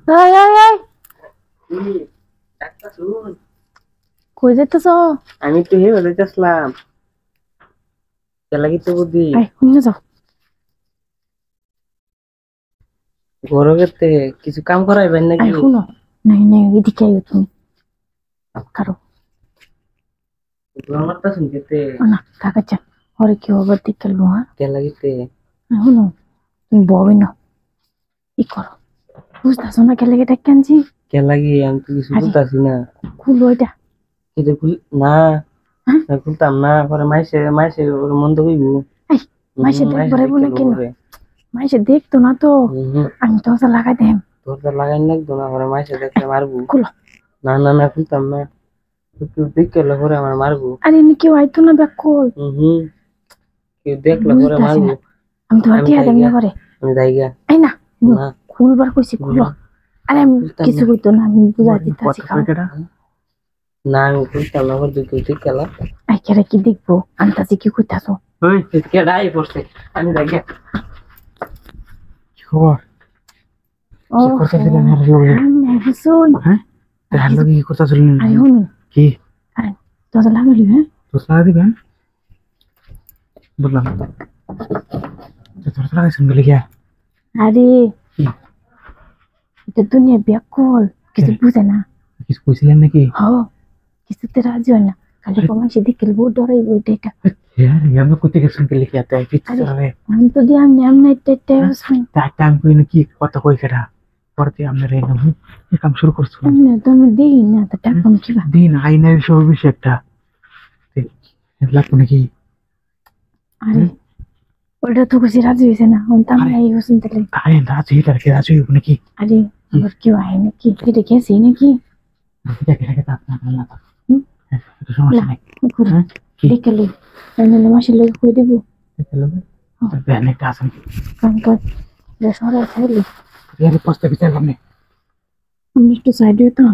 এই এই এই কি একটা শুন কই যাইতেছ? আমি তো হে বলেছিলাম লাগি তো বুদ্ধি এই শুনে যাও। গরমেতে কিছু কাম করাইবেন নাকি? এই শুনো, নাই নাই এদিকে আইও তুমি। কারো গরমটা শুনতে না কাকাচ্ছা ওরে কি খবর দেখে খেলবো? হ্যাঁ কে লাগিতে শুনো, তুমি বই না ই করো, বুঝতেছো না কে লেগে ডেকে আনছি? কে লাগি আমি তো কিছু বুঝতাছি না। খুলো এটা। এটা খুল না, হ্যাঁ খুলতাম না, পরে মাইসে মাইসে ওরে মন্দ হইব। এই মাইসে দেখবো রে না কেন? মাইসে দেখতো না তো, আমি তো লাগাই দেম। তোর তো লাগাই লাগতো না, পরে মাইসে দেখলে মারবো। খুলো। না না না খুলতাম না, কেউ দেখলে পরে আমার মারবো। আরে এমনি কেউ আইতো না ব্যাক কল। কেউ দেখলে পরে মারবো। আমি তোমার টিয়া দেম না করে। আমি যাইগা এই না খুলবার কইছি খুলো। আরে আমি কিছু কইতো না, আমি বুঝাই দিতেছি। না আমি খুলতাম না, কেউ দেখলা আই কেরা কি দেখবো? আন্তাজি কি কইতাছো? ওই কেডাই পড়ছে, আমি যাইগা। কি খবর? ও কি করতেছিলেন আর লগে? শুন হ্যাঁ তার লগে কি করতেছিলেন? আরে শুন কি আরে তো লাগালি? হ্যাঁ তো লাগা দিবেন বললাম তো তোর লাগাইছেন বলে কি? আরে এটা দুনিয়া ব্যাক কল, কিছু বুঝে না। কিছু কইছিলেন নাকি? হ্যাঁ কিছুতে রাজি হয় না, খালি কমাই সে দেখে বহুত ডরাইব। এটা হ্যাঁ আমি কইতে গেছেন বলে কি আতে কিছু করে আমি তো দিয়ে আমি এমন এটা টাইম কই না কি কথা কই কেডা পড়তে আমরা রে না কাম শুরু করছো না তুমি দেই না তো টাকা কি বা দিন আইনের সব বিষয় একটা লাগবে নাকি? আরে ওটা তো কিছু রাজি হয়েছে না, আমি এই হোসেন তাহলে আরে রাজি তারকে রাজি হইব নাকি? আরে আবার কেউ আয় নাকি? এটা গেছি নাকি? দেখে দেখে তা না না এটা সমস্যা নাই। দেখে লো আমি মাসের লোক কই দেবো। দেখে লো দেন একটা আসেন কাম কর সরাই খাইলি এর পোস্টে বিচার করনে আমি একটু সাইডে তো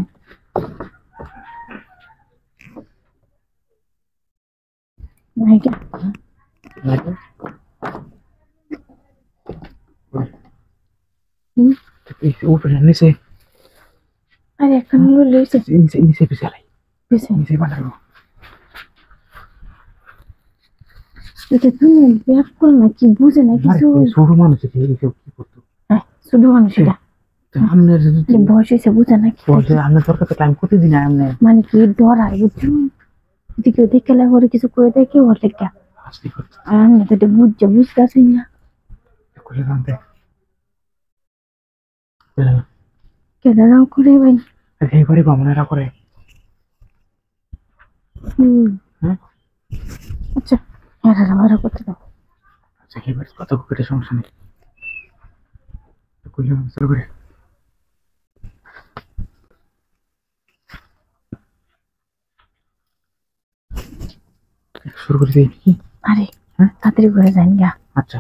নাইকা উপরে নিচে আরে এখন লইছে নিচে নিচে বিচারাই বুঝছে নিচে বানাবো এটা তুমি ব্যাক কর না কি বুঝে না কিছু। ছোট মানুষ কি করতো? হ্যাঁ ছোট মানুষ এটা আমনের বয়স হয়েছে বুঝে না কি বলছে আমনের দরকার তো টাইম প্রতিদিন আমনে মানে কি ডরাই বুঝছো? যদি কেউ দেখে লাগে কিছু করে দেয় কেউ হলে কে আস্তে করতে আর আমি তো এটা বুঝতেছি না করে জানতে কেদারাও করে ভাই এইবারে বামনেরা করে হ্যাঁ আচ্ছা এরা ভাড়া করতে দাও। আচ্ছা এইবারে কত কেটে সমস্যা নেই কইলাম শুরু করে শুরু করে দিই কি? আরে হ্যাঁ তাড়াতাড়ি করে যান গা। আচ্ছা